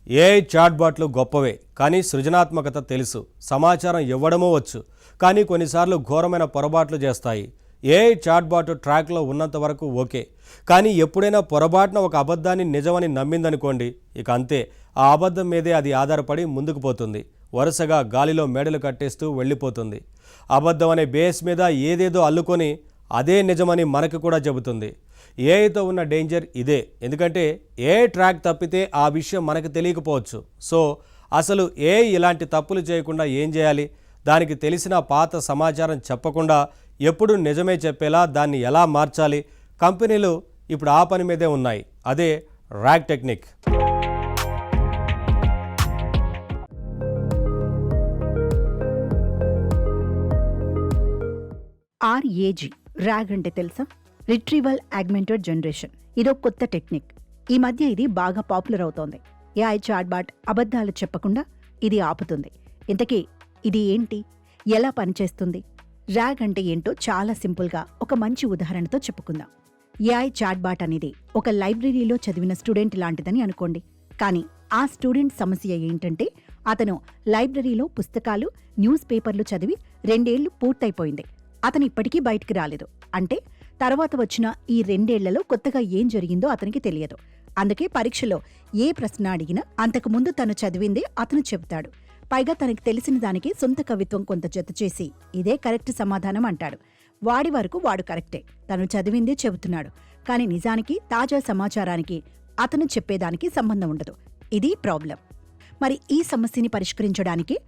AI చాట్బాట్లు గొప్పవే, కానీ సృజనాత్మకత తెలుసు. సమాచారం ఇవ్వడమూ వచ్చు, కానీ కొన్నిసార్లు ఘోరమైన పొరపాట్లు చేస్తాయి. ఏఐ చాట్బాట్ ట్రాక్లో ఉన్నంత వరకు ఓకే, కానీ ఎప్పుడైనా పొరపాటున ఒక అబద్ధాన్ని నిజమని నమ్మిందనుకోండి, ఇక అంతే. ఆ అబద్ధం మీదే అది ఆధారపడి ముందుకు పోతుంది. వరుసగా గాలిలో మేడలు కట్టేస్తూ వెళ్ళిపోతుంది. అబద్ధం అనే బేస్ మీద ఏదేదో అల్లుకొని అదే నిజమని మనకు కూడా చెబుతుంది. ఏఐతో ఉన్న డేంజర్ ఇదే. ఎందుకంటే ఏఐ ట్రాక్ తప్పితే ఆ విషయం మనకు తెలియకపోవచ్చు. సో అసలు ఏఐ ఇలాంటి తప్పులు చేయకుండా ఏం చేయాలి? దానికి తెలిసిన పాత సమాచారం చెప్పకుండా ఎప్పుడు నిజమే చెప్పేలా దాన్ని ఎలా మార్చాలి? కంపెనీలు ఇప్పుడు ఆ పని మీదే ఉన్నాయి. అదే ర్యాగ్ టెక్నిక్. ఆర్ఏజీ ర్యాగ్ అంటే తెలుసా? Retrieval augmented generation. ఇదో కొత్త టెక్నిక్. ఈ మధ్య ఇది బాగా పాపులర్ అవుతోంది. ఏఐ చాట్బాట్ అబద్ధాలు చెప్పకుండా ఇది ఆపుతుంది. ఇంతకీ ఇది ఏంటి, ఎలా పనిచేస్తుంది? ర్యాగ్ అంటే ఏంటో చాలా సింపుల్గా ఒక మంచి ఉదాహరణతో చెప్పుకుందాం. ఏఐ చాట్బాట్ అనేది ఒక లైబ్రరీలో చదివిన స్టూడెంట్ లాంటిదని అనుకోండి. కానీ ఆ స్టూడెంట్ సమస్య ఏంటంటే అతను లైబ్రరీలో పుస్తకాలు, న్యూస్ పేపర్లు చదివి 2 ఏళ్లు పూర్తయిపోయింది. అతను ఇప్పటికీ బయటికి రాలేదు. అంటే తర్వాత వచ్చిన ఈ 2 ఏళ్లలో కొత్తగా ఏం జరిగిందో అతనికి తెలియదు. అందుకే పరీక్షలో ఏ ప్రశ్న అడిగినా అంతకుముందు తను చదివిందే అతను చెబుతాడు. పైగా తనకి తెలిసిన దానికి సొంత కవిత్వం కొంత జత చేసి ఇదే కరెక్ట్ సమాధానం అంటాడు. వాడి వరకు వాడు కరెక్టే, తను చదివిందే చెబుతున్నాడు. కానీ నిజానికి తాజా సమాచారానికి అతను చెప్పేదానికి సంబంధం ఉండదు. ఇది ప్రాబ్లం. మరి ఈ సమస్యని పరిష్కరించడానికి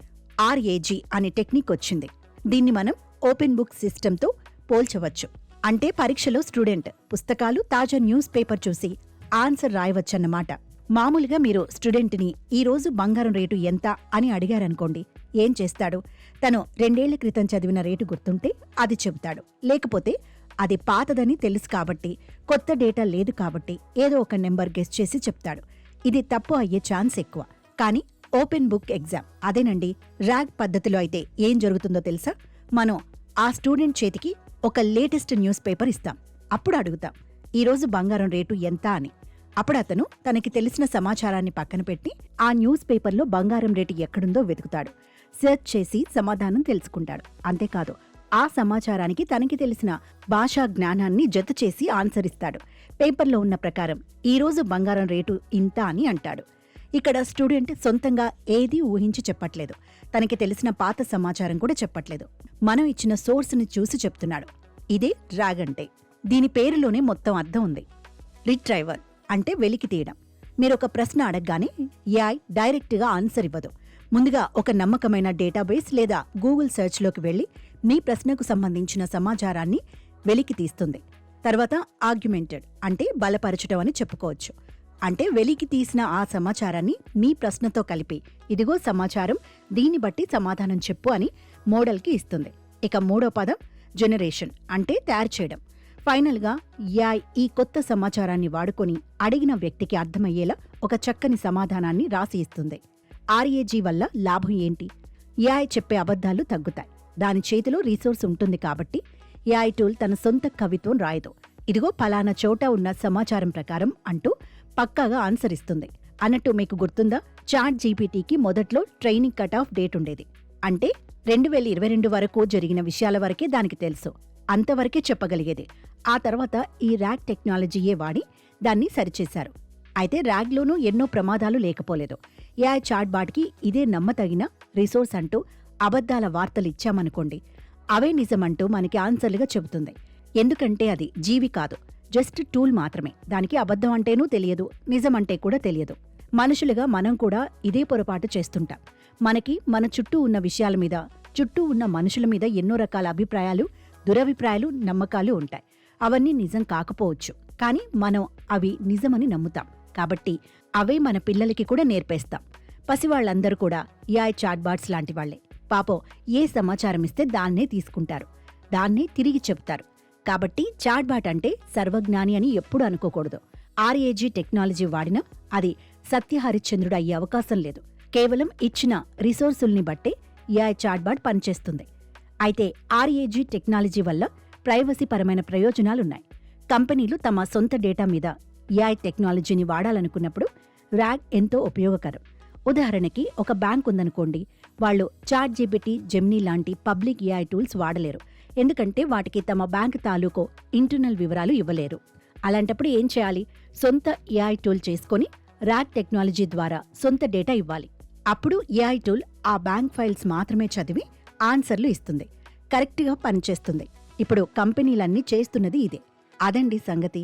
ఆర్ఏజీ అనే టెక్నిక్ వచ్చింది. దీన్ని మనం ఓపెన్ బుక్ సిస్టంతో పోల్చవచ్చు. అంటే పరీక్షలో స్టూడెంట్ పుస్తకాలు, తాజా న్యూస్ పేపర్ చూసి ఆన్సర్ రాయవచ్చన్నమాట. మామూలుగా మీరు స్టూడెంట్ని ఈ రోజు బంగారం రేటు ఎంత అని అడిగారనుకోండి, ఏం చేస్తాడు? తను 2 ఏళ్ల క్రితం చదివిన రేటు గుర్తుంటే అది చెబుతాడు. లేకపోతే అది పాతదని తెలుసు కాబట్టి, కొత్త డేటా లేదు కాబట్టి ఏదో ఒక నెంబర్ గెస్ చేసి చెప్తాడు. ఇది తప్పు అయ్యే ఛాన్స్ ఎక్కువ. కానీ ఓపెన్ బుక్ ఎగ్జామ్ అదేనండి. ర్యాగ్ పద్ధతిలో అయితే ఏం జరుగుతుందో తెలుసా? మనం ఆ స్టూడెంట్ చేతికి ఒక లేటెస్ట్ న్యూస్ పేపర్ ఇస్తాం. అప్పుడు అడుగుతాం, ఈరోజు బంగారం రేటు ఎంత అని. అప్పుడు అతను తనకి తెలిసిన సమాచారాన్ని పక్కన పెట్టి ఆ న్యూస్ పేపర్లో బంగారం రేటు ఎక్కడుందో వెతుకుతాడు. సెర్చ్ చేసి సమాధానం తెలుసుకుంటాడు. అంతేకాదు, ఆ సమాచారానికి తనకి తెలిసిన భాషా జ్ఞానాన్ని జత చేసి ఆన్సర్ ఇస్తాడు. పేపర్లో ఉన్న ప్రకారం ఈరోజు బంగారం రేటు ఇంత అని అంటాడు. ఇక్కడ స్టూడెంట్ సొంతంగా ఏదీ ఊహించి చెప్పట్లేదు. తనకి తెలిసిన పాత సమాచారం కూడా చెప్పట్లేదు. మనం ఇచ్చిన సోర్స్ని చూసి చెప్తున్నాడు. ఇదే ర్యాగ్ అంటే. దీని పేరులోనే మొత్తం అర్థం ఉంది. రిట్రైవల్ అంటే వెలికి తీయడం. మీరొక ప్రశ్న అడగగానే ఏఐ డైరెక్ట్గా ఆన్సర్ ఇవ్వదు. ముందుగా ఒక నమ్మకమైన డేటాబేస్ లేదా గూగుల్ సెర్చ్లోకి వెళ్లి మీ ప్రశ్నకు సంబంధించిన సమాచారాన్ని వెలికి తీస్తుంది. తర్వాత ఆర్గ్యుమెంటెడ్ అంటే బలపరచడం అని చెప్పుకోవచ్చు. అంటే వెలికి తీసిన ఆ సమాచారాన్ని మీ ప్రశ్నతో కలిపి, ఇదిగో సమాచారం, దీన్ని బట్టి సమాధానం చెప్పు అని మోడల్కి ఇస్తుంది. ఇక 3వ పదం జనరేషన్ అంటే తయారు చేయడం. ఫైనల్గా ఏఐ ఈ కొత్త సమాచారాన్ని వాడుకొని అడిగిన వ్యక్తికి అర్థమయ్యేలా ఒక చక్కని సమాధానాన్ని రాసి ఇస్తుంది. ఆర్ఏజీ వల్ల లాభం ఏంటి? ఏఐ చెప్పే అబద్ధాలు తగ్గుతాయి. దాని చేతిలో రీసోర్స్ ఉంటుంది కాబట్టి ఏఐ టూల్ తన సొంత కవిత్వం రాయదు. ఇదిగో ఫలానా చోట ఉన్న సమాచారం ప్రకారం అంటూ పక్కాగా ఆన్సర్ ఇస్తుంది. అన్నట్టు మీకు గుర్తుందా, చాట్ జీపీటీకి మొదట్లో ట్రైనింగ్ కట్ ఆఫ్ డేట్ ఉండేది. అంటే 2022 వరకు జరిగిన విషయాల వరకే దానికి తెలుసు. అంతవరకే చెప్పగలిగేది. ఆ తర్వాత ఈ ర్యాగ్ టెక్నాలజీయే వాడి దాన్ని సరిచేశారు. అయితే ర్యాగ్లోనూ ఎన్నో ప్రమాదాలు లేకపోలేదు. ఏఐ చాట్ బాట్కి ఇదే నమ్మతగిన రిసోర్స్ అంటూ అబద్ధాల వార్తలు ఇచ్చామనుకోండి, అవే నిజమంటూ మనకి ఆన్సర్లుగా చెబుతుంది. ఎందుకంటే అది జీవి కాదు, జస్ట్ టూల్ మాత్రమే. దానికి అబద్ధం అంటేనూ తెలియదు, నిజమంటే కూడా తెలియదు. మనుషులుగా మనం కూడా ఇదే పొరపాటు చేస్తుంటాం. మనకి మన చుట్టూ ఉన్న విషయాల మీద, చుట్టూ ఉన్న మనుషుల మీద ఎన్నో రకాల అభిప్రాయాలు, దురభిప్రాయాలు, నమ్మకాలు ఉంటాయి. అవన్నీ నిజం కాకపోవచ్చు, కానీ మనం అవి నిజమని నమ్ముతాం. కాబట్టి అవే మన పిల్లలకి కూడా నేర్పేస్తాం. పసివాళ్లందరూ కూడా ఏఐ చాట్బాట్స్ లాంటి వాళ్లే. పాపం ఏ సమాచారం ఇస్తే దాన్నే తీసుకుంటారు, దాన్నే తిరిగి చెప్తారు. కాబట్టి చాట్బాట్ అంటే సర్వజ్ఞాని అని ఎప్పుడు అనుకోకూడదు. ఆర్ఏజీ టెక్నాలజీ వాడినా అది సత్యహరిశ్చంద్రుడు అయ్యే అవకాశం లేదు. కేవలం ఇచ్చిన రిసోర్సుల్ని బట్టే ఏఐ చాట్బాట్ పనిచేస్తుంది. అయితే ఆర్ఏజీ టెక్నాలజీ వల్ల ప్రైవసీ పరమైన ప్రయోజనాలున్నాయి. కంపెనీలు తమ సొంత డేటా మీద ఏఐ టెక్నాలజీని వాడాలనుకున్నప్పుడు ర్యాగ్ ఎంతో ఉపయోగకరం. ఉదాహరణకి ఒక బ్యాంక్ ఉందనుకోండి, వాళ్ళు చాట్ జీపీటీ, జెమినీ లాంటి పబ్లిక్ ఏఐ టూల్స్ వాడలేరు. ఎందుకంటే వాటికి తమ బ్యాంక్ తాలూకు ఇంటర్నల్ వివరాలు ఇవ్వలేరు. అలాంటప్పుడు ఏం చేయాలి? సొంత ఏఐ టూల్ చేసుకొని ర్యాగ్ టెక్నాలజీ ద్వారా సొంత డేటా ఇవ్వాలి. అప్పుడు ఏఐ టూల్ ఆ బ్యాంక్ ఫైల్స్ మాత్రమే చదివి ఆన్సర్లు ఇస్తుంది, కరెక్ట్గా పనిచేస్తుంది. ఇప్పుడు కంపెనీలన్నీ చేస్తున్నది ఇదే. అదండి సంగతి.